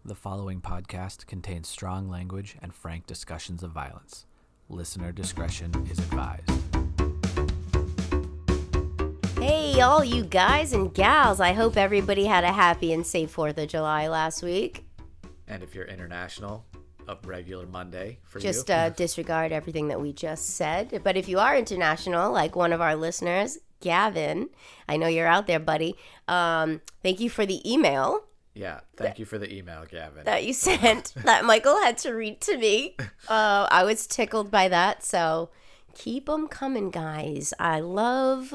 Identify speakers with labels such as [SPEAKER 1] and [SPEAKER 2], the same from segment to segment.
[SPEAKER 1] The following podcast contains strong language and frank discussions of violence. Listener discretion is advised.
[SPEAKER 2] Hey, all you guys and gals. I hope everybody had a happy and safe 4th of July last week.
[SPEAKER 1] And if you're international, a regular Monday for
[SPEAKER 2] Just
[SPEAKER 1] you.
[SPEAKER 2] disregard everything that we just said. But if you are international, like one of our listeners, Gavin, I know you're out there, buddy. Thank you for the email.
[SPEAKER 1] Yeah, thank you for the email, Gavin.
[SPEAKER 2] That you sent that Michael had to read to me. I was tickled by that, so keep them coming, guys. I love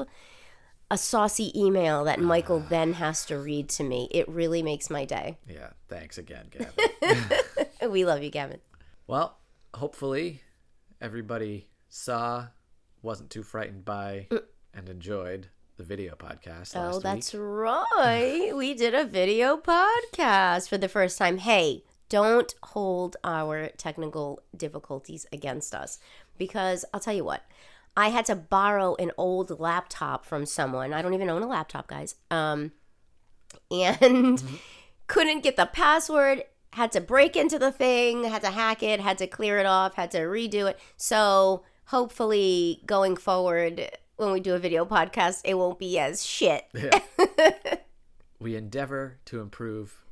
[SPEAKER 2] a saucy email that Michael then has to read to me. It really makes my day.
[SPEAKER 1] Yeah, thanks again, Gavin.
[SPEAKER 2] We love you, Gavin.
[SPEAKER 1] Well, hopefully everybody saw, wasn't too frightened by, and enjoyed the video podcast last week.
[SPEAKER 2] That's right. We did a video podcast for the first time. Hey, don't hold our technical difficulties against us, because I'll tell you what. I had to borrow an old laptop from someone. I don't even own a laptop, guys. And couldn't get the password. Had to break into the thing. Had to hack it. Had to clear it off. Had to redo it. So hopefully going forward, when we do a video podcast, it won't be as shit.
[SPEAKER 1] Yeah. We endeavor to improve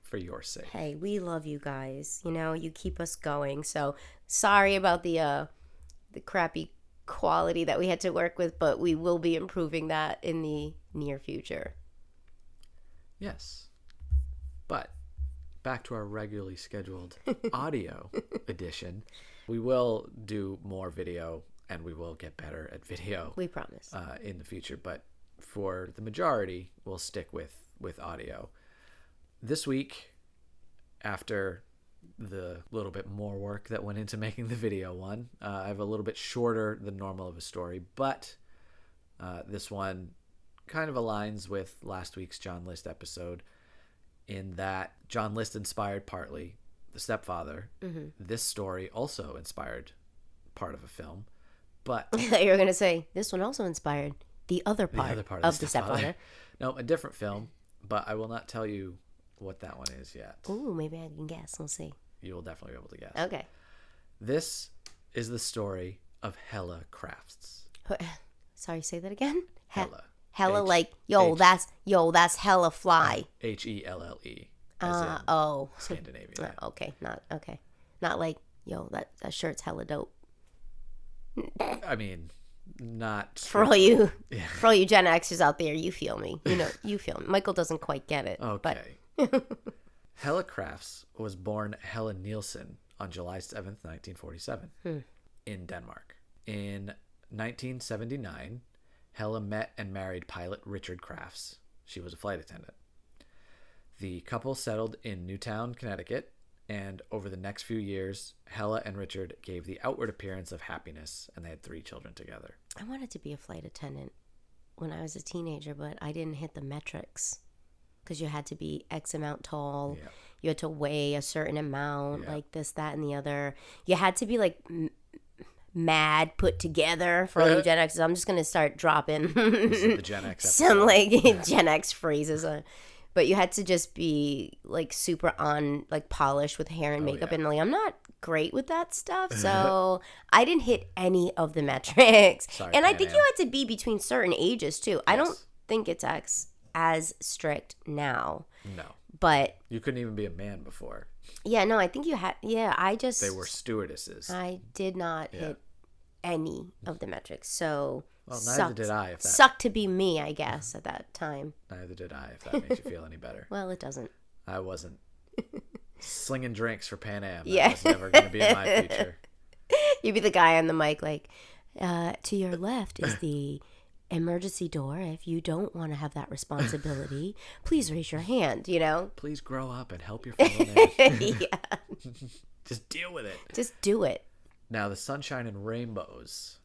[SPEAKER 1] for your sake.
[SPEAKER 2] Hey, we love you guys. You know, you keep us going. So sorry about the crappy quality that we had to work with, but we will be improving that in the near future.
[SPEAKER 1] Yes. But back to our regularly scheduled audio edition. We will do more video, and we will get better at video.
[SPEAKER 2] We promise.
[SPEAKER 1] In the future, but for the majority, we'll stick with audio. This week, after the little bit more work that went into making the video one, I have a little bit shorter than normal of a story, but this one kind of aligns with last week's John List episode in that John List inspired partly The Stepfather. Mm-hmm. This story also inspired part of a film. But
[SPEAKER 2] I thought you were going to say, this one also inspired the other part of The Stepfather.
[SPEAKER 1] No, a different film, but I will not tell you what that one is yet.
[SPEAKER 2] Ooh, maybe I can guess. We'll see.
[SPEAKER 1] You will definitely be able to guess.
[SPEAKER 2] Okay.
[SPEAKER 1] This is the story of Helle Crafts.
[SPEAKER 2] Sorry, say that again?
[SPEAKER 1] Helle.
[SPEAKER 2] Helle, like, that's hella fly.
[SPEAKER 1] Helle. Scandinavian.
[SPEAKER 2] Not like, that shirt's hella dope.
[SPEAKER 1] I mean, not
[SPEAKER 2] for all you Gen Xers out there, you feel me. You feel me. Michael doesn't quite get it.
[SPEAKER 1] Okay. Helle Crafts was born Helle Nielsen on July 7th, 1947, in Denmark. In 1979, Helle met and married pilot Richard Crafts. She was a flight attendant. The couple settled in Newtown, Connecticut, and over the next few years, Helle and Richard gave the outward appearance of happiness, and they had 3 children together.
[SPEAKER 2] I wanted to be a flight attendant when I was a teenager, but I didn't hit the metrics because you had to be X amount tall. Yeah. You had to weigh a certain amount, like this, that, and the other. You had to be like mad put together for all you Gen X's. I'm just going to start dropping
[SPEAKER 1] the Gen X
[SPEAKER 2] some like Gen X phrases. But you had to just be like super on, like polished with hair and makeup. And like, I'm not great with that stuff. So I didn't hit any of the metrics.
[SPEAKER 1] Sorry,
[SPEAKER 2] and I think you had to be between certain ages too. Yes. I don't think it's as strict now.
[SPEAKER 1] No.
[SPEAKER 2] But
[SPEAKER 1] you couldn't even be a man before.
[SPEAKER 2] Yeah, no, I think you had. Yeah,
[SPEAKER 1] they were stewardesses.
[SPEAKER 2] I did not hit any of the metrics. So.
[SPEAKER 1] Well, neither did I.
[SPEAKER 2] Sucked to be me, I guess, at that time.
[SPEAKER 1] Neither did I, if that makes you feel any better.
[SPEAKER 2] Well, it doesn't.
[SPEAKER 1] I wasn't slinging drinks for Pan Am. That was never going to be in my future.
[SPEAKER 2] You'd be the guy on the mic like, to your left is the emergency door. If you don't want to have that responsibility, please raise your hand,
[SPEAKER 1] Please grow up and help your fellow man.
[SPEAKER 2] Yeah.
[SPEAKER 1] Just deal with it.
[SPEAKER 2] Just do it.
[SPEAKER 1] Now, the sunshine and rainbows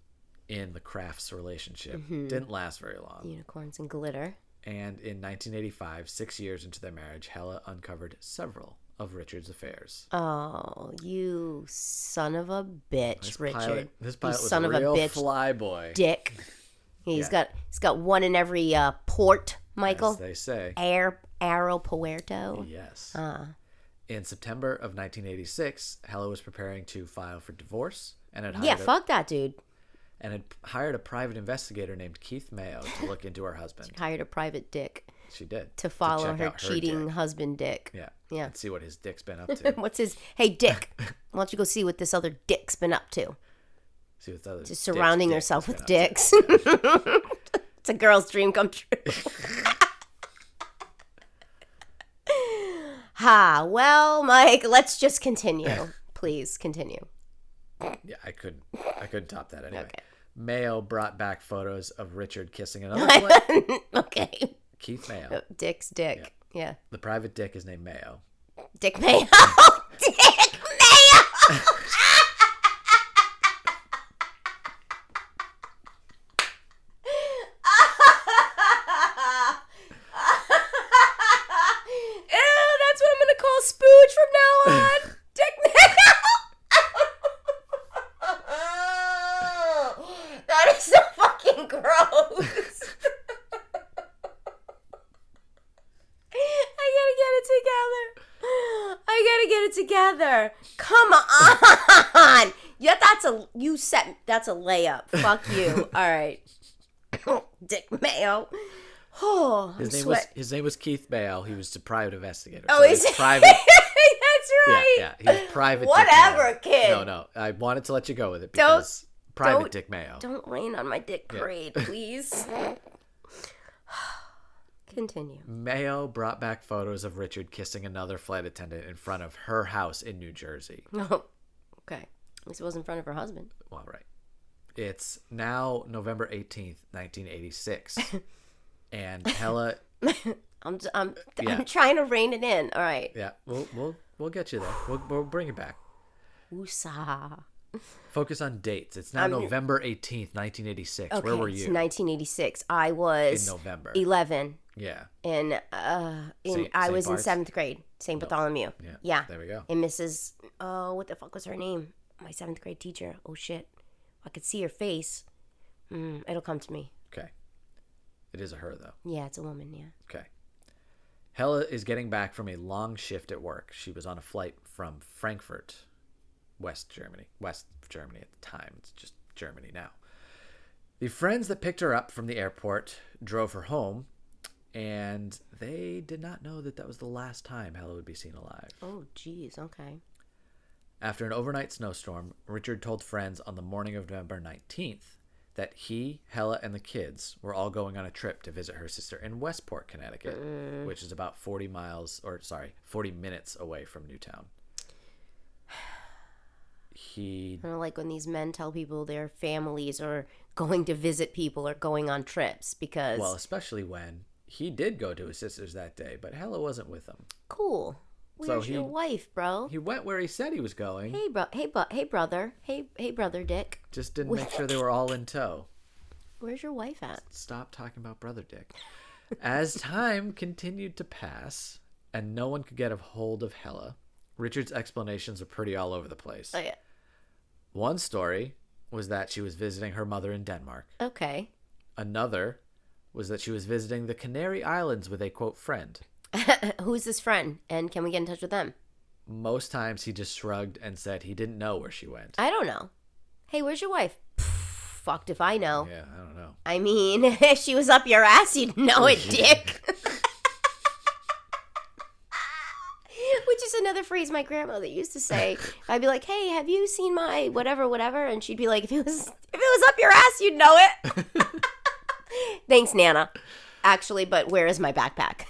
[SPEAKER 1] in the Crafts relationship didn't last very long.
[SPEAKER 2] Unicorns and glitter.
[SPEAKER 1] And in 1985, 6 years into their marriage, Helle uncovered several of Richard's affairs.
[SPEAKER 2] Oh, you son of a bitch, Richard.
[SPEAKER 1] This pilot was
[SPEAKER 2] son
[SPEAKER 1] a
[SPEAKER 2] of
[SPEAKER 1] real
[SPEAKER 2] a bitch,
[SPEAKER 1] flyboy.
[SPEAKER 2] Dick. He's got one in every port, Michael.
[SPEAKER 1] As they say.
[SPEAKER 2] Aero Puerto.
[SPEAKER 1] Yes. In September of 1986, Helle was preparing to file for divorce and had
[SPEAKER 2] fuck that dude.
[SPEAKER 1] And had hired a private investigator named Keith Mayo to look into her husband.
[SPEAKER 2] She hired a private dick.
[SPEAKER 1] She did.
[SPEAKER 2] To follow her cheating husband dick.
[SPEAKER 1] Yeah.
[SPEAKER 2] Yeah.
[SPEAKER 1] And see what his dick's been up to.
[SPEAKER 2] What's his... Hey, Dick, why don't you go see what this other dick's been up to?
[SPEAKER 1] See what the other
[SPEAKER 2] just surrounding herself with dicks. It's a girl's dream come true. Well, Mike, let's just continue. Please continue.
[SPEAKER 1] Yeah, I couldn't top that anyway.
[SPEAKER 2] Okay.
[SPEAKER 1] Mayo brought back photos of Richard kissing another woman.
[SPEAKER 2] Okay.
[SPEAKER 1] Keith Mayo.
[SPEAKER 2] Dick's dick. Yeah.
[SPEAKER 1] The private dick is named Mayo.
[SPEAKER 2] Dick Mayo. Dick Mayo. That's what I'm going to call Spooge from now on. Dick Mayo. That is so fucking gross. I gotta get it together. Come on. Yeah, that's a layup. Fuck you. All right. Dick Mayo. Oh,
[SPEAKER 1] his name was Keith Mayo. He was a private investigator.
[SPEAKER 2] Oh, is it? Private. That's right.
[SPEAKER 1] Yeah, he was private.
[SPEAKER 2] Whatever, kid.
[SPEAKER 1] No. I wanted to let you go with it because private Dick Mayo.
[SPEAKER 2] Don't rain on my dick parade, please. Continue.
[SPEAKER 1] Mayo brought back photos of Richard kissing another flight attendant in front of her house in New Jersey.
[SPEAKER 2] Oh, okay. At least it was in front of her husband.
[SPEAKER 1] Well, right. It's now November 18th, 1986. And Helle...
[SPEAKER 2] I'm trying to rein it in. All right.
[SPEAKER 1] Yeah, we'll get you there. We'll bring it back.
[SPEAKER 2] Woosah.
[SPEAKER 1] Focus on dates. It's now November 18th, 1986.
[SPEAKER 2] Okay,
[SPEAKER 1] Where were you?
[SPEAKER 2] It's 1986. I was
[SPEAKER 1] in November.
[SPEAKER 2] 11.
[SPEAKER 1] Yeah.
[SPEAKER 2] I was in 7th grade. St. Bartholomew. Yeah.
[SPEAKER 1] There we go.
[SPEAKER 2] And Mrs. Oh, what the fuck was her name? My 7th grade teacher. Oh shit. I could see her face. It'll come to me.
[SPEAKER 1] Okay. It is a her though.
[SPEAKER 2] Yeah, it's a woman. Yeah.
[SPEAKER 1] Okay. Helle is getting back from a long shift at work. She was on a flight from Frankfurt, West Germany at the time. It's just Germany now. The friends that picked her up from the airport drove her home, and they did not know that was the last time Helle would be seen alive.
[SPEAKER 2] Oh, geez. Okay.
[SPEAKER 1] After an overnight snowstorm, Richard told friends on the morning of November 19th that he, Helle, and the kids were all going on a trip to visit her sister in Westport, Connecticut, which is about 40 minutes away from Newtown.
[SPEAKER 2] Like when these men tell people their families are going to visit people or going on trips because...
[SPEAKER 1] Well, especially when he did go to his sister's that day, but Helle wasn't with him.
[SPEAKER 2] Cool. Where's your wife, bro?
[SPEAKER 1] He went where he said he was going.
[SPEAKER 2] Hey, brother. Hey, brother Dick.
[SPEAKER 1] Just didn't make sure they were all in tow.
[SPEAKER 2] Where's your wife at?
[SPEAKER 1] Stop talking about brother Dick. As time continued to pass and no one could get a hold of Helle, Richard's explanations are pretty all over the place.
[SPEAKER 2] Oh, yeah.
[SPEAKER 1] One story was that she was visiting her mother in Denmark.
[SPEAKER 2] Okay.
[SPEAKER 1] Another was that she was visiting the Canary Islands with a, quote, friend.
[SPEAKER 2] Who's this friend? And can we get in touch with them?
[SPEAKER 1] Most times he just shrugged and said he didn't know where she went.
[SPEAKER 2] I don't know. Hey, where's your wife? Fucked if I know.
[SPEAKER 1] Yeah, I don't know.
[SPEAKER 2] I mean, if she was up your ass, you'd know it, Dick. Which is another phrase my grandmother used to say. I'd be like, hey, have you seen my whatever? And she'd be like, if it was up your ass, you'd know it. Thanks, Nana. Actually, but where is my backpack?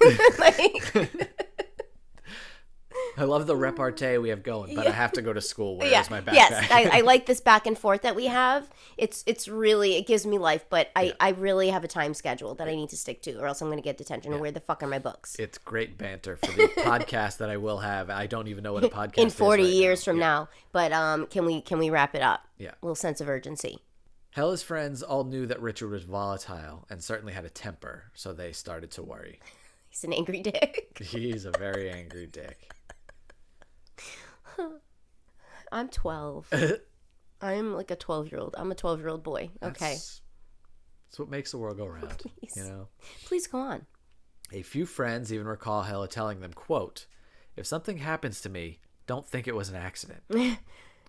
[SPEAKER 1] I love the repartee we have going, but I have to go to school. Where is my backpack?
[SPEAKER 2] Yes, I like this back and forth that we have. It's really, it gives me life, but I really have a time schedule that I need to stick to or else I'm going to get detention. And where the fuck are my books?
[SPEAKER 1] It's great banter for the podcast that I will have. I don't even know what a podcast is
[SPEAKER 2] in 40
[SPEAKER 1] right
[SPEAKER 2] years
[SPEAKER 1] now.
[SPEAKER 2] from now. But can we wrap it up?
[SPEAKER 1] Yeah.
[SPEAKER 2] A little sense of urgency.
[SPEAKER 1] Helle's friends all knew that Richard was volatile and certainly had a temper, so they started to worry.
[SPEAKER 2] He's an angry dick.
[SPEAKER 1] He's a very angry dick.
[SPEAKER 2] I'm 12. I'm like a 12-year-old. I'm a 12-year-old boy. Okay.
[SPEAKER 1] That's what makes the world go round.
[SPEAKER 2] Please.
[SPEAKER 1] You know?
[SPEAKER 2] Please go on.
[SPEAKER 1] A few friends even recall Helle telling them, quote, If something happens to me, don't think it was an accident.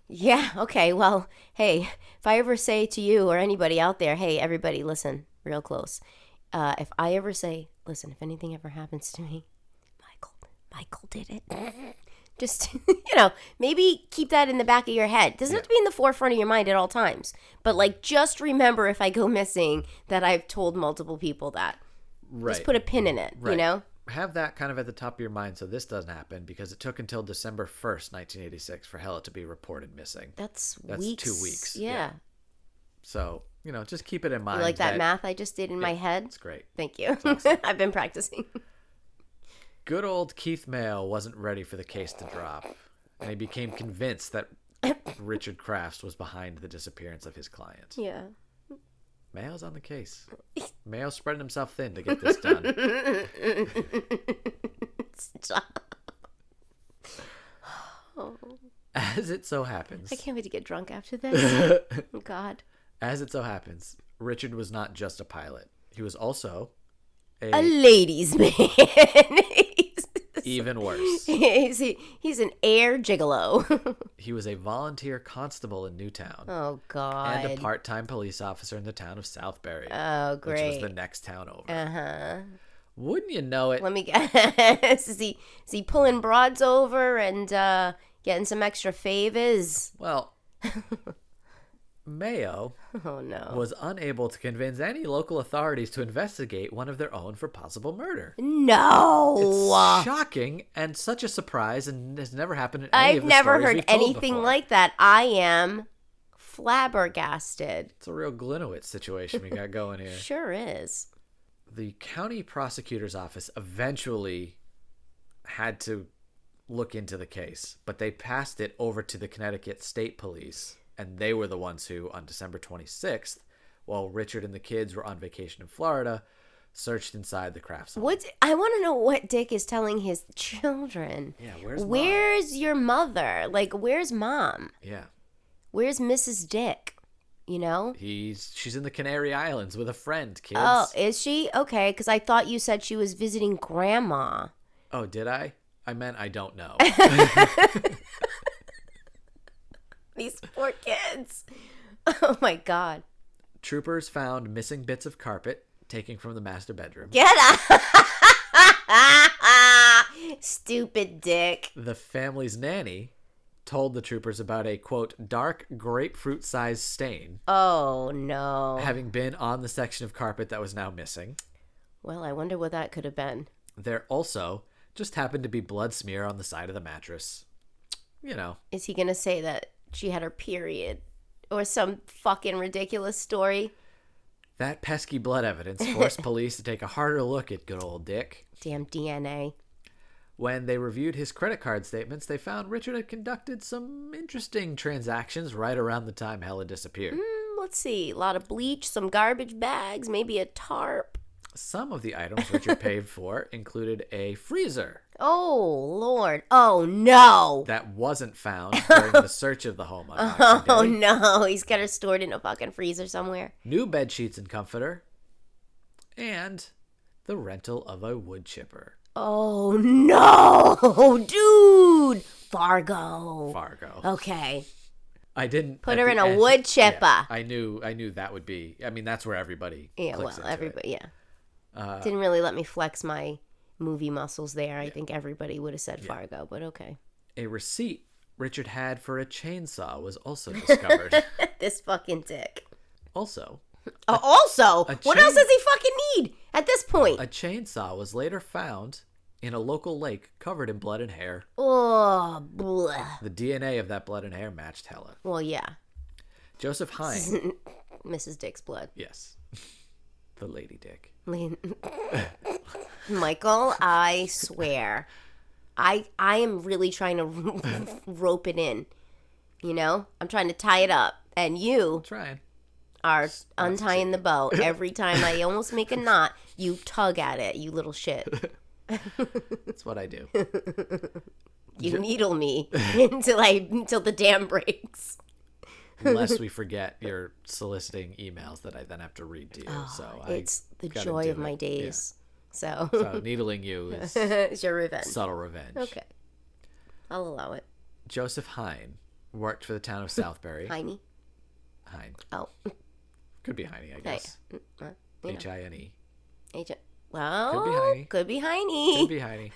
[SPEAKER 2] Yeah, okay, well, hey, if I ever say to you or anybody out there, hey, everybody, listen, real close. If I ever say, listen, if anything ever happens to me, Michael did it. Just, maybe keep that in the back of your head. It doesn't have to be in the forefront of your mind at all times. But, like, just remember if I go missing that I've told multiple people that. Right. Just put a pin in it,
[SPEAKER 1] right. Have that kind of at the top of your mind so this doesn't happen, because it took until December 1st, 1986 for Helle to be reported missing.
[SPEAKER 2] That's
[SPEAKER 1] weeks. 2 weeks.
[SPEAKER 2] Yeah.
[SPEAKER 1] So, just keep it in mind.
[SPEAKER 2] You like that math I just did in my head?
[SPEAKER 1] It's great.
[SPEAKER 2] Thank you.
[SPEAKER 1] Awesome.
[SPEAKER 2] I've been practicing.
[SPEAKER 1] Good old Keith Mayo wasn't ready for the case to drop, and he became convinced that Richard Crafts was behind the disappearance of his client.
[SPEAKER 2] Yeah.
[SPEAKER 1] Mayo's on the case. Mayo's spreading himself thin to get this done.
[SPEAKER 2] Stop. Oh.
[SPEAKER 1] As it so happens...
[SPEAKER 2] I can't wait to get drunk after this. Oh, God.
[SPEAKER 1] As it so happens, Richard was not just a pilot. He was also
[SPEAKER 2] a ladies' man.
[SPEAKER 1] Even worse.
[SPEAKER 2] He's an air gigolo.
[SPEAKER 1] He was a volunteer constable in Newtown.
[SPEAKER 2] Oh, God.
[SPEAKER 1] And a part-time police officer in the town of Southbury.
[SPEAKER 2] Oh, great.
[SPEAKER 1] Which was the next town over.
[SPEAKER 2] Uh-huh.
[SPEAKER 1] Wouldn't you know it?
[SPEAKER 2] Let me guess. Is he pulling broads over and getting some extra favors?
[SPEAKER 1] Well, Mayo was unable to convince any local authorities to investigate one of their own for possible murder.
[SPEAKER 2] No!
[SPEAKER 1] It's shocking and such a surprise, and has never happened in any of the stories we've told before.
[SPEAKER 2] I've never heard anything like that. I am flabbergasted.
[SPEAKER 1] It's a real Glenowitz situation we got going here.
[SPEAKER 2] Sure is.
[SPEAKER 1] The county prosecutor's office eventually had to look into the case, but they passed it over to the Connecticut State Police. And they were the ones who, on December 26th, while Richard and the kids were on vacation in Florida, searched inside the Crafts home.
[SPEAKER 2] I want to know what Dick is telling his children.
[SPEAKER 1] Yeah, where's Mom?
[SPEAKER 2] Where's your mother? Like, where's Mom?
[SPEAKER 1] Yeah.
[SPEAKER 2] Where's Mrs. Dick?
[SPEAKER 1] She's in the Canary Islands with a friend, kids.
[SPEAKER 2] Oh, is she? Okay, because I thought you said she was visiting Grandma.
[SPEAKER 1] Oh, did I? I meant I don't know.
[SPEAKER 2] These poor kids. Oh, my God.
[SPEAKER 1] Troopers found missing bits of carpet taken from the master bedroom.
[SPEAKER 2] Get up! Stupid Dick.
[SPEAKER 1] The family's nanny told the troopers about a, quote, dark grapefruit-sized stain.
[SPEAKER 2] Oh, no.
[SPEAKER 1] Having been on the section of carpet that was now missing.
[SPEAKER 2] Well, I wonder what that could have been.
[SPEAKER 1] There also just happened to be blood smear on the side of the mattress.
[SPEAKER 2] Is he going to say that she had her period or some fucking ridiculous story?
[SPEAKER 1] That pesky blood evidence forced police to take a harder look at good old Dick.
[SPEAKER 2] Damn DNA.
[SPEAKER 1] When they reviewed his credit card statements, they found Richard had conducted some interesting transactions right around the time Helle disappeared.
[SPEAKER 2] Let's see. A lot of bleach, some garbage bags, maybe a tarp.
[SPEAKER 1] Some of the items Richard paid for included a freezer.
[SPEAKER 2] Oh, Lord. Oh, no.
[SPEAKER 1] That wasn't found during the search of the home on Boxing Day.
[SPEAKER 2] Oh, no. He's got her stored in a fucking freezer somewhere.
[SPEAKER 1] New bed sheets and comforter. And the rental of a wood chipper.
[SPEAKER 2] Oh, no. Dude. Fargo. Okay.
[SPEAKER 1] I didn't
[SPEAKER 2] put her in a wood chipper.
[SPEAKER 1] Yeah, I knew that would be. I mean, that's where everybody.
[SPEAKER 2] Everybody. Yeah. Didn't really let me flex my movie muscles there. I think everybody would have said Fargo, but okay.
[SPEAKER 1] A receipt Richard had for a chainsaw was also discovered.
[SPEAKER 2] This fucking Dick.
[SPEAKER 1] Also.
[SPEAKER 2] What else does he fucking need at this point?
[SPEAKER 1] A chainsaw was later found in a local lake covered in blood and hair.
[SPEAKER 2] Oh, bleh.
[SPEAKER 1] The DNA of that blood and hair matched Helle.
[SPEAKER 2] Well, yeah.
[SPEAKER 1] Joseph Hine.
[SPEAKER 2] Mrs. Dick's blood.
[SPEAKER 1] Yes. The Lady Dick.
[SPEAKER 2] Michael, I swear. I am really trying to rope it in. I'm trying to tie it up. And you are untying the bow. Every time I almost make a knot, you tug at it, you little shit.
[SPEAKER 1] That's what I do.
[SPEAKER 2] You needle me until the dam breaks.
[SPEAKER 1] Lest we forget your soliciting emails that I then have to read to you.
[SPEAKER 2] It's the joy of my days.
[SPEAKER 1] Yeah. So needling you is
[SPEAKER 2] it's your revenge.
[SPEAKER 1] Subtle revenge.
[SPEAKER 2] Okay. I'll allow it.
[SPEAKER 1] Joseph Hine worked for the town of Southbury.
[SPEAKER 2] Heine?
[SPEAKER 1] Hine.
[SPEAKER 2] Oh.
[SPEAKER 1] Could be Heine, I guess. H-I-N-E.
[SPEAKER 2] Well, could be Heine.
[SPEAKER 1] Could be Heine.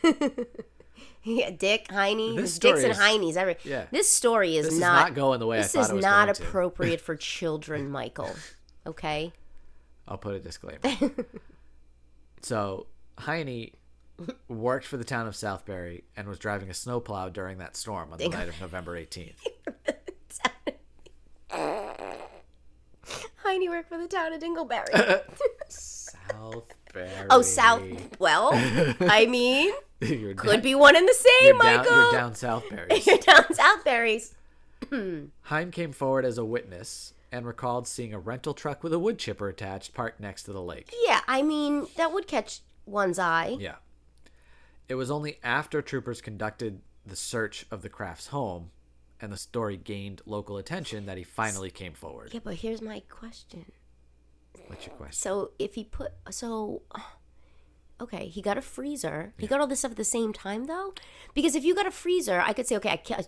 [SPEAKER 2] Yeah, Dick, Heine.
[SPEAKER 1] This
[SPEAKER 2] Dicks and
[SPEAKER 1] is,
[SPEAKER 2] Heinies.
[SPEAKER 1] Yeah.
[SPEAKER 2] This story is
[SPEAKER 1] This is not going the way I thought it was going to.
[SPEAKER 2] This is not appropriate for children, Michael. Okay?
[SPEAKER 1] I'll put a disclaimer. So, Heine worked for the town of Southbury and was driving a snowplow during that storm on the night of November 18th.
[SPEAKER 2] Heine worked for the town of Dingleberry.
[SPEAKER 1] Southbury.
[SPEAKER 2] Oh, Well, I mean, could be one and the same, Michael.
[SPEAKER 1] You're down Southbury's.
[SPEAKER 2] You're down Southbury's.
[SPEAKER 1] Hine came forward as a witness and recalled seeing a rental truck with a wood chipper attached parked next to the lake.
[SPEAKER 2] Yeah, I mean, that would catch one's eye.
[SPEAKER 1] Yeah. It was only after troopers conducted the search of the Crafts' home and the story gained local attention that he finally came forward.
[SPEAKER 2] Yeah, but here's my question.
[SPEAKER 1] What's your question?
[SPEAKER 2] So if he okay, he got a freezer. He got all this stuff at the same time, though? Because if you got a freezer, I could say, okay, I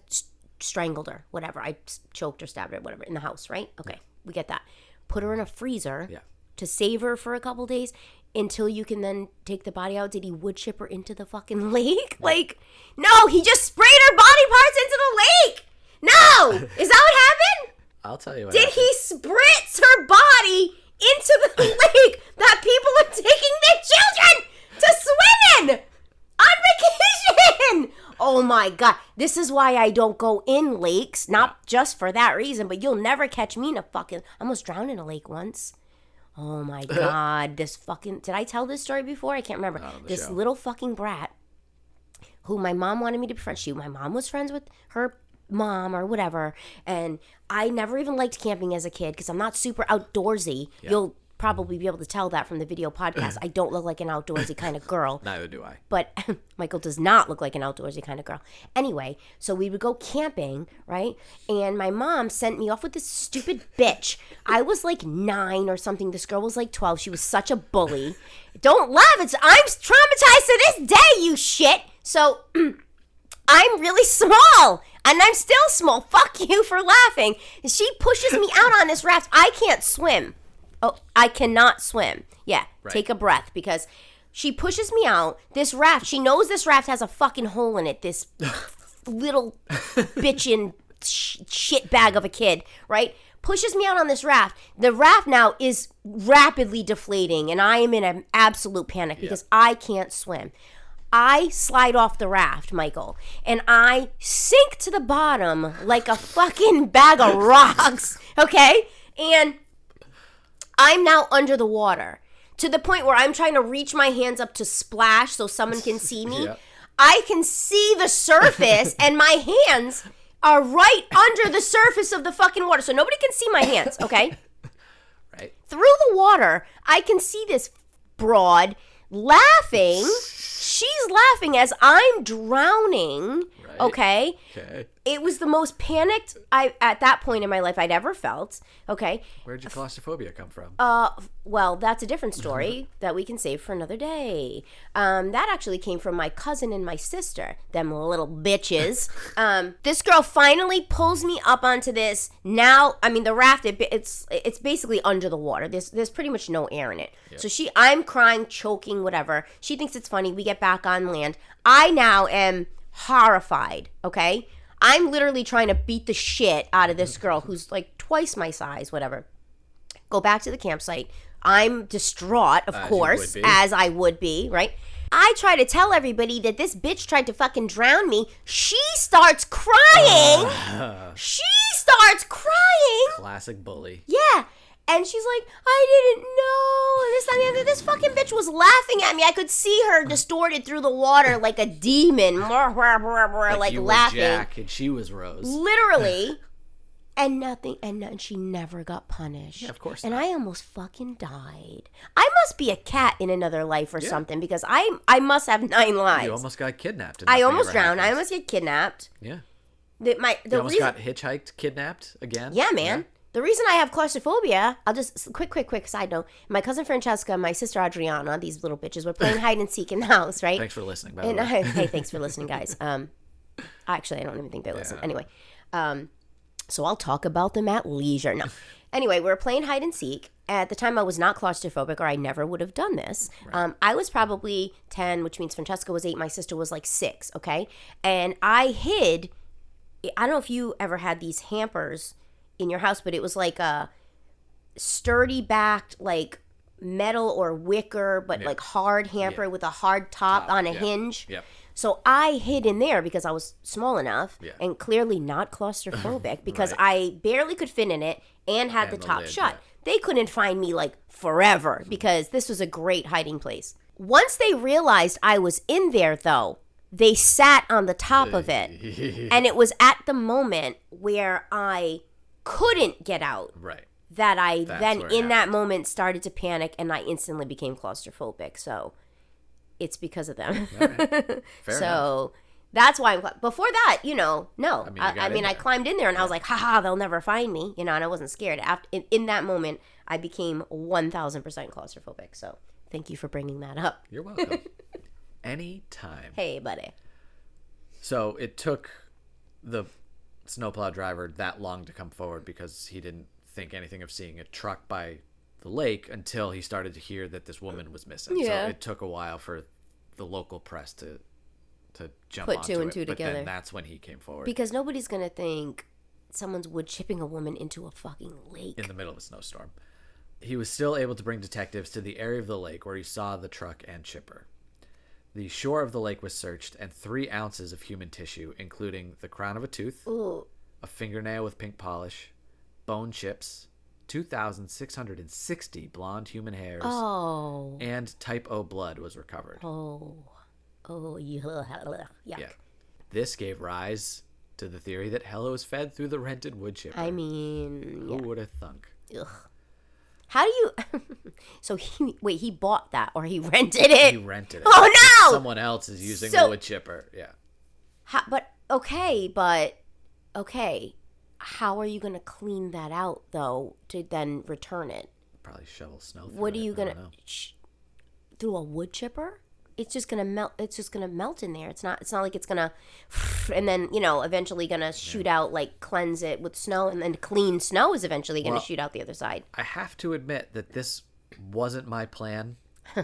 [SPEAKER 2] strangled her, whatever. I choked or stabbed her, whatever, in the house, right? Okay, we get that. Put her in a freezer to save her for a couple days until you can then take the body out. Did he wood chip her into the fucking lake? Like, no, he just sprayed her body parts into the lake. No! Is that what happened?
[SPEAKER 1] I'll tell you what
[SPEAKER 2] Did
[SPEAKER 1] happened.
[SPEAKER 2] he spritz her body into the lake that people are taking their children to swim in on vacation? Oh my God. This is why I don't go in lakes. Not just for that reason, but you'll never catch me in a fucking... I almost drowned in a lake once. Oh my God. This fucking... Did I tell this story before? I can't remember. This little fucking brat who my mom wanted me to be friends. My mom was friends with her mom or whatever, and I never even liked camping as a kid because I'm not super outdoorsy. You'll probably be able to tell that from the video podcast. I don't look like an outdoorsy kind of girl.
[SPEAKER 1] Neither do I.
[SPEAKER 2] But Michael does not look like an outdoorsy kind of girl. Anyway, so we would go camping, right? And my mom sent me off with this stupid bitch. I was like 9 or something. This girl was like 12. She was such a bully. Don't laugh. I'm traumatized to this day, you shit. So I'm really small. And I'm still small. Fuck you for laughing. She pushes me out on this raft. I can't swim. Oh, I cannot swim. Yeah, right. Take a breath because she pushes me out. This raft, she knows this raft has a fucking hole in it. This little bitchin' shit bag of a kid, right? Pushes me out on this raft. The raft now is rapidly deflating and I am in an absolute panic because I can't swim. I slide off the raft, Michael, and I sink to the bottom like a fucking bag of rocks, okay? And I'm now under the water to the point where I'm trying to reach my hands up to splash so someone can see me. I can see the surface, and my hands are right under the surface of the fucking water, so nobody can see my hands, okay?
[SPEAKER 1] Right.
[SPEAKER 2] Through the water, I can see this broad laughing. She's laughing as I'm drowning, right. Okay? It was the most panicked at that point in my life I'd ever felt, okay?
[SPEAKER 1] Where'd your claustrophobia come from?
[SPEAKER 2] Well, that's a different story that we can save for another day. That actually came from my cousin and my sister, them little bitches. This girl finally pulls me up onto this. Now, I mean, the raft, it's basically under the water. There's pretty much no air in it. Yep. So I'm crying, choking, whatever. She thinks it's funny. We get back on land. I now am horrified, okay? I'm literally trying to beat the shit out of this girl who's like twice my size, whatever. Go back to the campsite. I'm distraught, of course, as I would be, right? I try to tell everybody that this bitch tried to fucking drown me. She starts crying. She starts crying.
[SPEAKER 1] Classic bully.
[SPEAKER 2] Yeah. And she's like, I didn't know. This, that, and the other. This fucking bitch was laughing at me. I could see her distorted through the water like a demon. Like
[SPEAKER 1] you
[SPEAKER 2] laughing.
[SPEAKER 1] Were Jack and she was Rose.
[SPEAKER 2] Literally. And nothing. And she never got punished.
[SPEAKER 1] Yeah, of course
[SPEAKER 2] not. And
[SPEAKER 1] not.
[SPEAKER 2] I almost fucking died. I must be a cat in another life or something because I must have 9 lives.
[SPEAKER 1] You almost got kidnapped.
[SPEAKER 2] I almost drowned. I almost get kidnapped.
[SPEAKER 1] Yeah.
[SPEAKER 2] You
[SPEAKER 1] almost got hitchhiked, kidnapped again?
[SPEAKER 2] Yeah, man. Yeah. The reason I have claustrophobia, I'll just, quick side note. My cousin Francesca and my sister Adriana, these little bitches, were playing hide and seek in the house, right?
[SPEAKER 1] Thanks for listening, by the way.
[SPEAKER 2] Hey, thanks for listening, guys. Actually, I don't even think they listen. Anyway, so I'll talk about them at leisure. No. Anyway, we were playing hide and seek. At the time, I was not claustrophobic, or I never would have done this. Right. I was probably 10, which means Francesca was 8. My sister was like 6, okay? And I hid. I don't know if you ever had these hampers in your house, but it was like a sturdy backed, like metal or wicker, but like hard hamper with a hard top on a hinge. Yep. So I hid in there because I was small enough and clearly not claustrophobic because I barely could fit in it and had the top lid, shut. They couldn't find me like forever because this was a great hiding place. Once they realized I was in there, though, they sat on the top of it. And it was at the moment where I couldn't get out. Right. That I then in that moment started to panic and I instantly became claustrophobic. So it's because of them. Right. So enough. That's why before that, no. I mean, I climbed in there and I was like, haha, they'll never find me, and I wasn't scared. In that moment, I became 1,000% claustrophobic. So thank you for bringing that up.
[SPEAKER 1] You're welcome. Anytime.
[SPEAKER 2] Hey, buddy.
[SPEAKER 1] So it took the snowplow driver that long to come forward because he didn't think anything of seeing a truck by the lake until he started to hear that this woman was missing. Yeah. So it took a while for the local press to jump onto it. Put two and two together. But then that's when he came forward.
[SPEAKER 2] Because nobody's going to think someone's wood chipping a woman into a fucking lake.
[SPEAKER 1] In the middle of a snowstorm. He was still able to bring detectives to the area of the lake where he saw the truck and chipper. The shore of the lake was searched, and 3 ounces of human tissue, including the crown of a tooth, a fingernail with pink polish, bone chips, 2,660 blonde human hairs, and type O blood was recovered.
[SPEAKER 2] Yuck. Yeah.
[SPEAKER 1] This gave rise to the theory that Helle was fed through the rented wood chipper.
[SPEAKER 2] I mean,
[SPEAKER 1] who would have thunk?
[SPEAKER 2] Ugh. How do you? So he bought that or he rented it?
[SPEAKER 1] He rented it.
[SPEAKER 2] Oh no!
[SPEAKER 1] Someone else is using the wood chipper. Yeah.
[SPEAKER 2] But how are you going to clean that out though to then return it?
[SPEAKER 1] Probably shovel snow.
[SPEAKER 2] What are you going to through a wood chipper? It's just gonna melt. It's just gonna melt in there. It's not like it's gonna, and then eventually gonna shoot out, like cleanse it with snow, and then clean snow is eventually gonna shoot out the other side.
[SPEAKER 1] I have to admit that this wasn't my plan,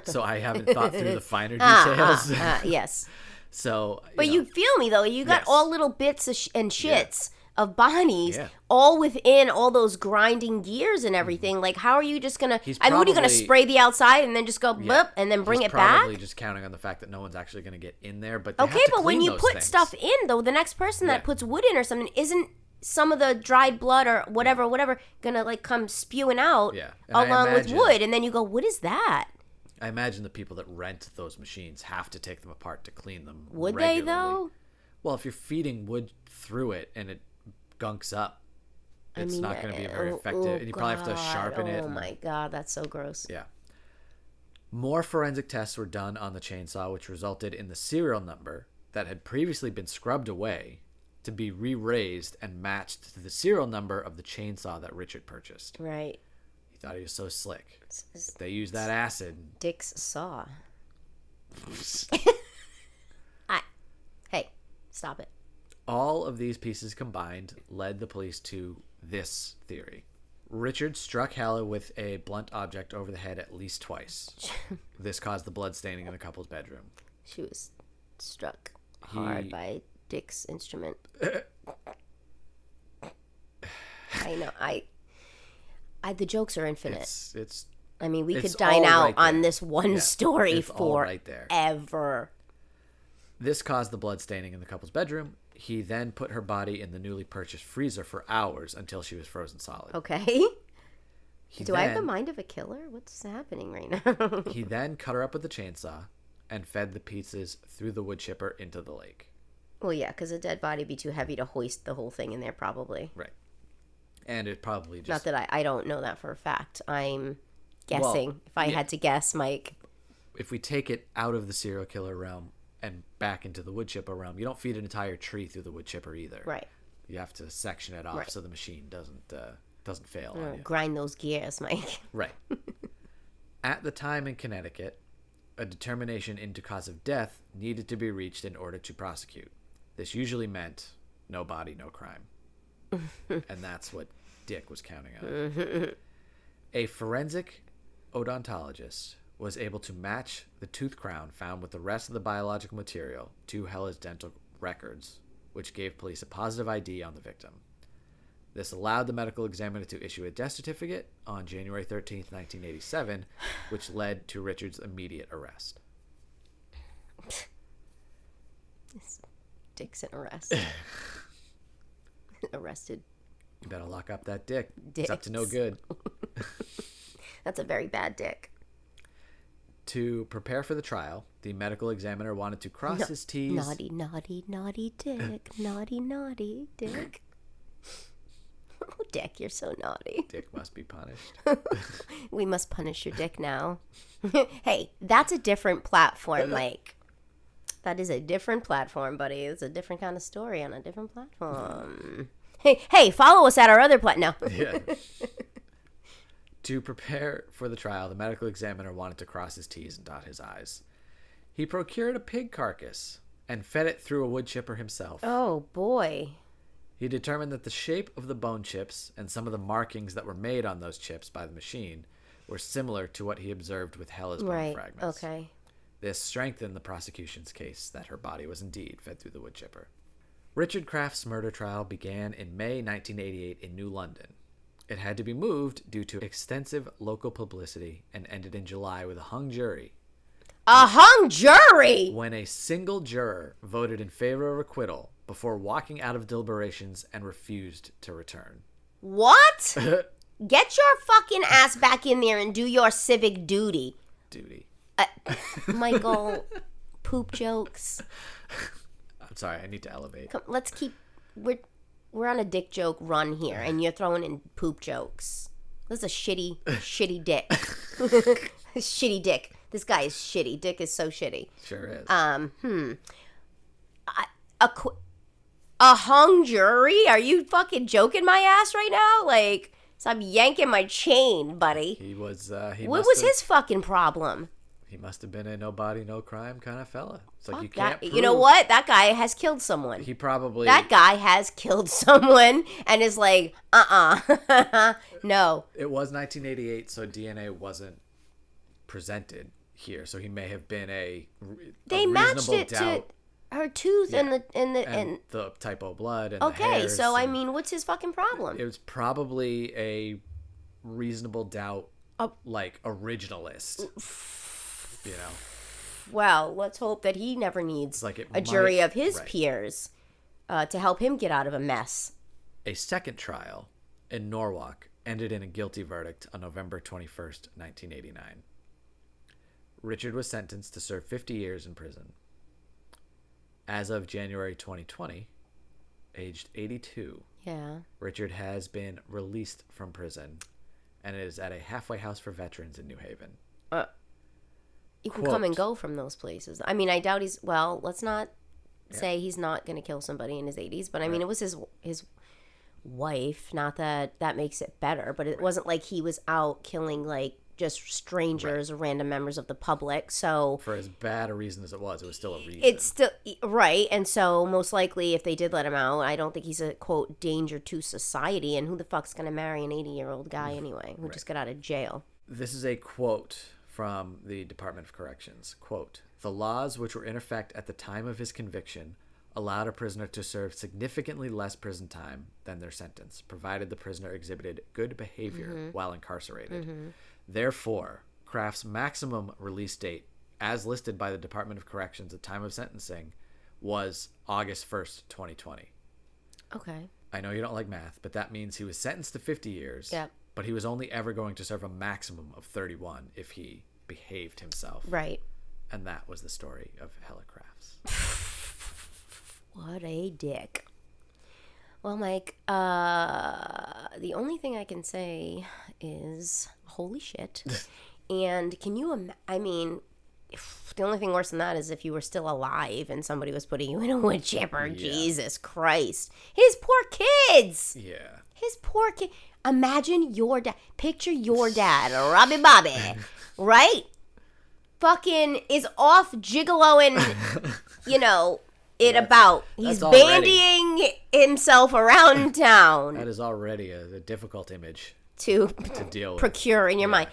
[SPEAKER 1] so I haven't thought through the finer details.
[SPEAKER 2] Yes.
[SPEAKER 1] So,
[SPEAKER 2] but you feel me though. You got all little bits and shits of bodies all within all those grinding gears and everything. Like, how are you just gonna? What are you gonna spray the outside and then just go blip and then bring it back?
[SPEAKER 1] Probably just counting on the fact that no one's actually gonna get in there. But
[SPEAKER 2] when you put stuff in though, the next person that puts wood in or something isn't some of the dried blood or whatever gonna like come spewing out along with wood, and then you go, what is that?
[SPEAKER 1] I imagine the people that rent those machines have to take them apart to clean them.
[SPEAKER 2] Would regularly. They though?
[SPEAKER 1] Well, if you're feeding wood through it and it gunks up, it's not going to be very effective, and you probably have to sharpen it.
[SPEAKER 2] Oh my god, that's so gross.
[SPEAKER 1] Yeah. More forensic tests were done on the chainsaw, which resulted in the serial number that had previously been scrubbed away to be re-raised and matched to the serial number of the chainsaw that Richard purchased.
[SPEAKER 2] Right.
[SPEAKER 1] He thought he was so slick. They used that acid.
[SPEAKER 2] Dick's saw. Hey, stop it.
[SPEAKER 1] All of these pieces combined led the police to this theory. Richard struck Helle with a blunt object over the head at least twice. This caused the blood staining in the couple's bedroom.
[SPEAKER 2] She was struck hard by Dick's instrument. I know. The jokes are infinite. I mean, we could dine out on this one story forever.
[SPEAKER 1] This caused the blood staining in the couple's bedroom. He then put her body in the newly purchased freezer for hours until she was frozen solid.
[SPEAKER 2] Okay. I have the mind of a killer? What's happening right now?
[SPEAKER 1] He then cut her up with the chainsaw and fed the pieces through the wood chipper into the lake.
[SPEAKER 2] Well, yeah, because a dead body would be too heavy to hoist the whole thing in there, probably.
[SPEAKER 1] Right. And it probably just...
[SPEAKER 2] Not that I don't know that for a fact. I'm guessing. If I had to guess, Mike.
[SPEAKER 1] If we take it out of the serial killer realm and back into the wood chipper realm, you don't feed an entire tree through the wood chipper either.
[SPEAKER 2] Right.
[SPEAKER 1] You have to section it off so the machine doesn't fail on you.
[SPEAKER 2] Grind those gears, Mike.
[SPEAKER 1] Right. At the time in Connecticut, a determination into cause of death needed to be reached in order to prosecute. This usually meant no body, no crime. And that's what Dick was counting on. A forensic odontologist was able to match the tooth crown found with the rest of the biological material to Helle's dental records, which gave police a positive ID on the victim. This allowed the medical examiner to issue a death certificate on January 13th, 1987, which led to Richard's immediate arrest.
[SPEAKER 2] Dick's an arrest. Arrested.
[SPEAKER 1] You better lock up that Dick. It's up to no good.
[SPEAKER 2] That's a very bad Dick.
[SPEAKER 1] To prepare for the trial, the medical examiner wanted to cross his T's.
[SPEAKER 2] Naughty, naughty, naughty Dick. Naughty, naughty Dick. Oh, Dick, you're so naughty.
[SPEAKER 1] Dick must be punished.
[SPEAKER 2] We must punish your Dick now. Hey, that's a different platform, Mike. That is a different platform, buddy. It's a different kind of story on a different platform. Hey, follow us at our other platform. No.
[SPEAKER 1] Yeah. To prepare for the trial, the medical examiner wanted to cross his T's and dot his I's. He procured a pig carcass and fed it through a wood chipper himself.
[SPEAKER 2] Oh, boy.
[SPEAKER 1] He determined that the shape of the bone chips and some of the markings that were made on those chips by the machine were similar to what he observed with Helle's bone fragments.
[SPEAKER 2] Okay.
[SPEAKER 1] This strengthened the prosecution's case that her body was indeed fed through the wood chipper. Richard Kraft's murder trial began in May 1988 in New London. It had to be moved due to extensive local publicity and ended in July with a hung jury.
[SPEAKER 2] A hung jury?
[SPEAKER 1] When a single juror voted in favor of acquittal before walking out of deliberations and refused to return.
[SPEAKER 2] What? Get your fucking ass back in there and do your civic duty. Michael, poop jokes.
[SPEAKER 1] I'm sorry, I need to elevate.
[SPEAKER 2] Come, let's keep... We're on a dick joke run here, and you're throwing in poop jokes. This is a shitty dick. Shitty dick. This guy is shitty. Dick is so shitty.
[SPEAKER 1] Sure is.
[SPEAKER 2] A hung jury? Are you fucking joking my ass right now? Like, stop yanking my chain, buddy.
[SPEAKER 1] He was.
[SPEAKER 2] What was his fucking problem?
[SPEAKER 1] He must have been a no body, no crime kind of fella. It's like you can't prove.
[SPEAKER 2] You know what? That guy has killed someone. That guy has killed someone and is like, no.
[SPEAKER 1] It was 1988, so DNA wasn't presented here. So he may have been
[SPEAKER 2] They matched it to her tooth and
[SPEAKER 1] the type O blood and
[SPEAKER 2] okay,
[SPEAKER 1] the hairs.
[SPEAKER 2] So I mean, what's his fucking problem?
[SPEAKER 1] It was probably a reasonable doubt, like originalist. You know.
[SPEAKER 2] Well, let's hope that he never needs a jury of his peers to help him get out of a mess.
[SPEAKER 1] A second trial in Norwalk ended in a guilty verdict on November 21st, 1989. Richard was sentenced to serve 50 years in prison. As of January 2020, aged 82, Richard has been released from prison and is at a halfway house for veterans in New Haven.
[SPEAKER 2] You can come and go from those places. I mean, I doubt he's... Well, let's not say he's not going to kill somebody in his 80s, but I mean, it was his wife. Not that makes it better, but it wasn't like he was out killing, like, just strangers or random members of the public. So
[SPEAKER 1] for as bad a reason as it was still a reason.
[SPEAKER 2] It's still... Right, and so most likely if they did let him out, I don't think he's a, quote, danger to society, and who the fuck's going to marry an 80-year-old guy anyway who just got out of jail?
[SPEAKER 1] This is a quote from the Department of Corrections. Quote, "The laws which were in effect at the time of his conviction allowed a prisoner to serve significantly less prison time than their sentence, provided the prisoner exhibited good behavior while incarcerated. Therefore, Kraft's maximum release date, as listed by the Department of Corrections at time of sentencing, was August 1st, 2020.
[SPEAKER 2] Okay.
[SPEAKER 1] I know you don't like math, but that means he was sentenced to 50 years, but he was only ever going to serve a maximum of 31 if he behaved himself.
[SPEAKER 2] Right.
[SPEAKER 1] And that was the story of Helle Crafts.
[SPEAKER 2] What a dick. Well, Mike, the only thing I can say is holy shit. And can you, I mean, the only thing worse than that is if you were still alive and somebody was putting you in a wood chipper. Jesus Christ. His poor kids.
[SPEAKER 1] Yeah.
[SPEAKER 2] His poor kid. Imagine your dad. Picture your dad, Robbie Bobby, right? Fucking is off gigoloing, you know, it about. He's bandying himself around town.
[SPEAKER 1] That is already a difficult image
[SPEAKER 2] to
[SPEAKER 1] deal with.
[SPEAKER 2] Procure in your mind.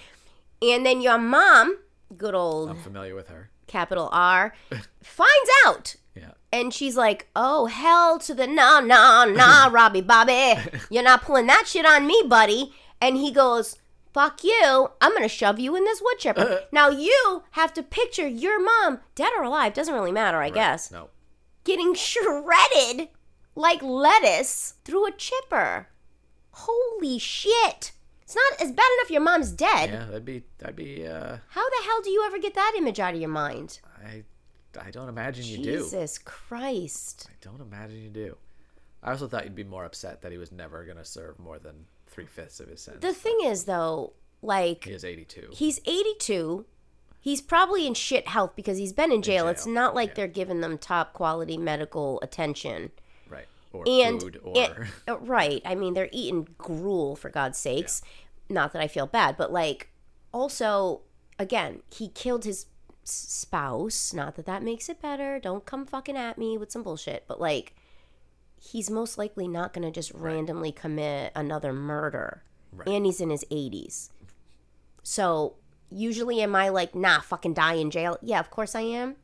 [SPEAKER 2] And then your mom, good old...
[SPEAKER 1] I'm familiar with her.
[SPEAKER 2] Capital R, finds out.
[SPEAKER 1] Yeah.
[SPEAKER 2] And she's like, oh, hell to the nah, Robbie Bobby. You're not pulling that shit on me, buddy. And he goes, fuck you. I'm going to shove you in this wood chipper. Now you have to picture your mom, dead or alive, doesn't really matter, I guess.
[SPEAKER 1] No.
[SPEAKER 2] Getting shredded like lettuce through a chipper. Holy shit. It's not as bad enough your mom's dead.
[SPEAKER 1] Yeah, that'd be
[SPEAKER 2] How the hell do you ever get that image out of your mind?
[SPEAKER 1] I don't imagine you do.
[SPEAKER 2] Jesus Christ.
[SPEAKER 1] I don't imagine you do. I also thought you'd be more upset that he was never going to serve more than 3/5 of his sentence.
[SPEAKER 2] The thing is, though, like...
[SPEAKER 1] He is 82.
[SPEAKER 2] He's 82. He's probably in shit health because he's been in jail. It's not like they're giving them top quality medical attention.
[SPEAKER 1] Right. Or food or...
[SPEAKER 2] right. I mean, they're eating gruel, for God's sakes. Yeah. Not that I feel bad, but, like, also, again, he killed his spouse. Not that that makes it better. Don't come fucking at me with some bullshit. But, like, he's most likely not going to just randomly commit another murder. Right. And he's in his 80s. So, usually am I like, nah, fucking die in jail? Yeah, of course I am.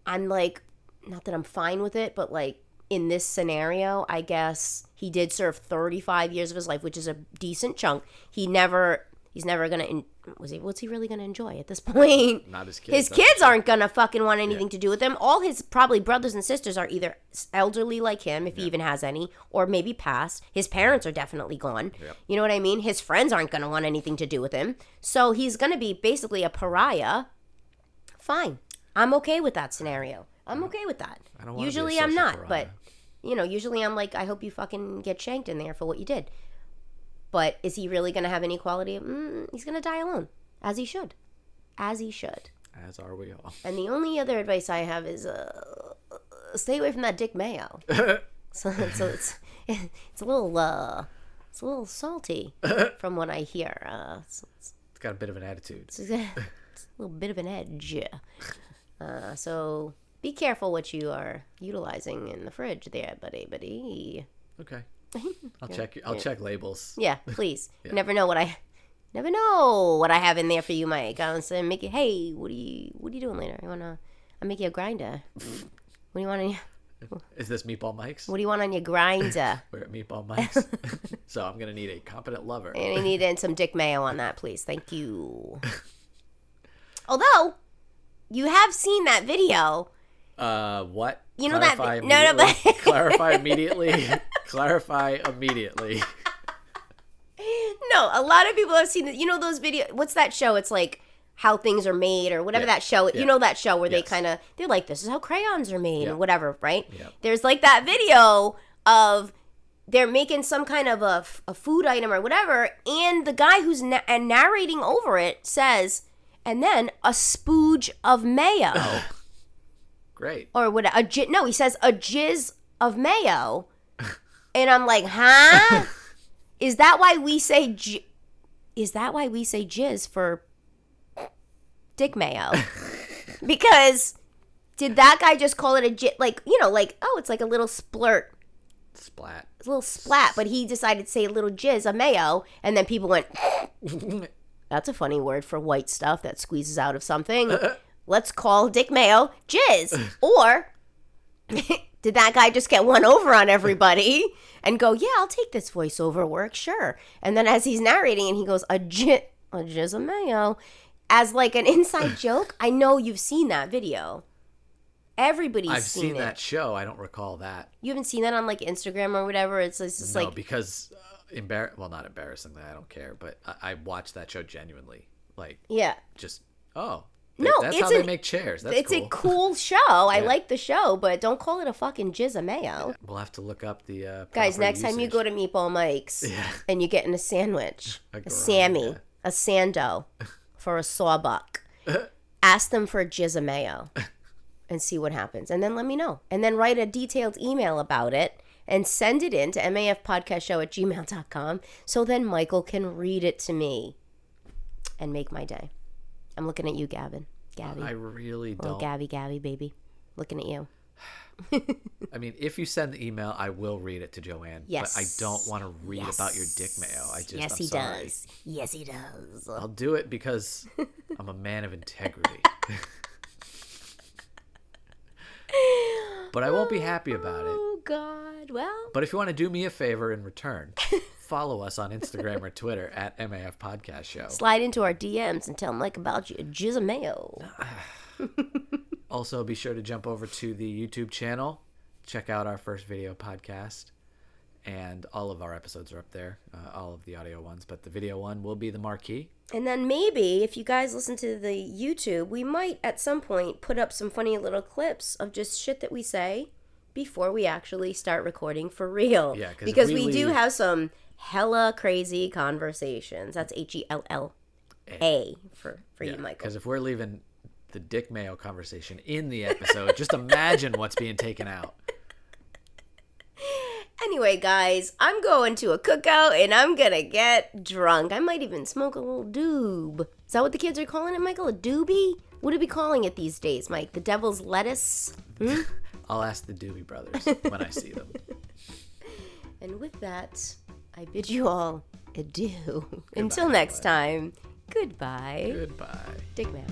[SPEAKER 2] I'm like, not that I'm fine with it, but, like, in this scenario, I guess he did serve 35 years of his life, which is a decent chunk. He's never going to, what's he really going to enjoy at this point?
[SPEAKER 1] Not his kids.
[SPEAKER 2] His kids aren't going to fucking want anything to do with him. All his probably brothers and sisters are either elderly like him, if he even has any, or maybe passed. His parents are definitely gone. Yep. You know what I mean? His friends aren't going to want anything to do with him. So he's going to be basically a pariah. Fine. I'm okay with that scenario. I'm okay with that.
[SPEAKER 1] I don't want
[SPEAKER 2] usually
[SPEAKER 1] to be a
[SPEAKER 2] I'm not,
[SPEAKER 1] pariah.
[SPEAKER 2] but usually I'm like, I hope you fucking get shanked in there for what you did. But is he really going to have any quality? He's going to die alone, as he should. As he should.
[SPEAKER 1] As are we all.
[SPEAKER 2] And the only other advice I have is stay away from that Dick Mayo. so it's a little salty from what I hear. It's
[SPEAKER 1] got a bit of an attitude.
[SPEAKER 2] It's a little bit of an edge. So be careful what you are utilizing in the fridge there, buddy.
[SPEAKER 1] Okay. I'll check labels.
[SPEAKER 2] Yeah, please. Yeah. Never know what I have in there for you, Mike. I'll say, make you. Hey, what are you doing later? I'll make you a grinder. What do you want on your?
[SPEAKER 1] Is this Meatball Mike's?
[SPEAKER 2] What do you want on your grinder?
[SPEAKER 1] We're at Meatball Mike's. So I'm gonna need a competent lover.
[SPEAKER 2] And I need some Dick Mayo on that, please. Thank you. Although, you have seen that video.
[SPEAKER 1] What?
[SPEAKER 2] You know clarify
[SPEAKER 1] that? Clarify immediately. Clarify immediately.
[SPEAKER 2] No, a lot of people have seen that. You know those videos? What's that show? It's like How Things Are Made or whatever that show. Yeah. You know that show where they're like, this is how crayons are made or whatever, right? Yeah. There's like that video of they're making some kind of a food item or whatever, and the guy who's narrating over it says, and then a spooge of mayo.
[SPEAKER 1] Great.
[SPEAKER 2] Or what? He says a jizz of mayo. And I'm like, huh? Is that why we say jizz for Dick Mayo? Because did that guy just call it a jizz? Like, oh, it's like a little splurt.
[SPEAKER 1] Splat.
[SPEAKER 2] A little splat, but he decided to say a little jizz of mayo, and then people went, that's a funny word for white stuff that squeezes out of something. Let's call Dick Mayo jizz. Or did that guy just get one over on everybody and go, yeah, I'll take this voiceover work, sure. And then as he's narrating and he goes, a jizz of mayo, as like an inside joke. I know you've seen that video. I've seen
[SPEAKER 1] that show. I don't recall that.
[SPEAKER 2] You haven't seen that on like Instagram or whatever? It's just
[SPEAKER 1] no, because not embarrassingly, I don't care, but I watched that show genuinely. Like, yeah, just that's how they make chairs. It's
[SPEAKER 2] a cool show. I like the show, but don't call it a fucking jizz of mayo.
[SPEAKER 1] Yeah, we'll have to look up the
[SPEAKER 2] guys. Next time you go to Meatball Mike's and you're getting a sandwich, a Sammy, a Sando for a sawbuck, ask them for a jizz of mayo and see what happens, and then let me know, and then write a detailed email about it and send it in to mafpodcastshow@gmail.com so then Michael can read it to me and make my day. I'm looking at you, Gabby.
[SPEAKER 1] I really don't.
[SPEAKER 2] Little Gabby, baby. Looking at you.
[SPEAKER 1] I mean, if you send the email, I will read it to Joanne.
[SPEAKER 2] Yes.
[SPEAKER 1] But I don't want to read about your dick mayo.
[SPEAKER 2] Yes, he does. Yes, he does.
[SPEAKER 1] I'll do it because I'm a man of integrity. But I won't be happy about it.
[SPEAKER 2] Oh, God. Well.
[SPEAKER 1] But if you want to do me a favor in return, follow us on Instagram or Twitter at MAF Podcast Show.
[SPEAKER 2] Slide into our DMs and tell them about you. Jizz mayo.
[SPEAKER 1] Also, be sure to jump over to the YouTube channel. Check out our first video podcast. And all of our episodes are up there. All of the audio ones. But the video one will be the marquee.
[SPEAKER 2] And then maybe, if you guys listen to the YouTube, we might at some point put up some funny little clips of just shit that we say before we actually start recording for real.
[SPEAKER 1] Yeah,
[SPEAKER 2] because we do have some hella crazy conversations. That's Hella for you, Michael.
[SPEAKER 1] Because if we're leaving the dick mayo conversation in the episode, just imagine what's being taken out.
[SPEAKER 2] Anyway, guys, I'm going to a cookout and I'm gonna get drunk. I might even smoke a little doob. Is that what the kids are calling it, Michael? A doobie? What are we calling it these days, Mike? The devil's lettuce?
[SPEAKER 1] I'll ask the Doobie Brothers when I see them.
[SPEAKER 2] And with that, I bid you all adieu. Until next time, goodbye.
[SPEAKER 1] Goodbye.
[SPEAKER 2] Dick man.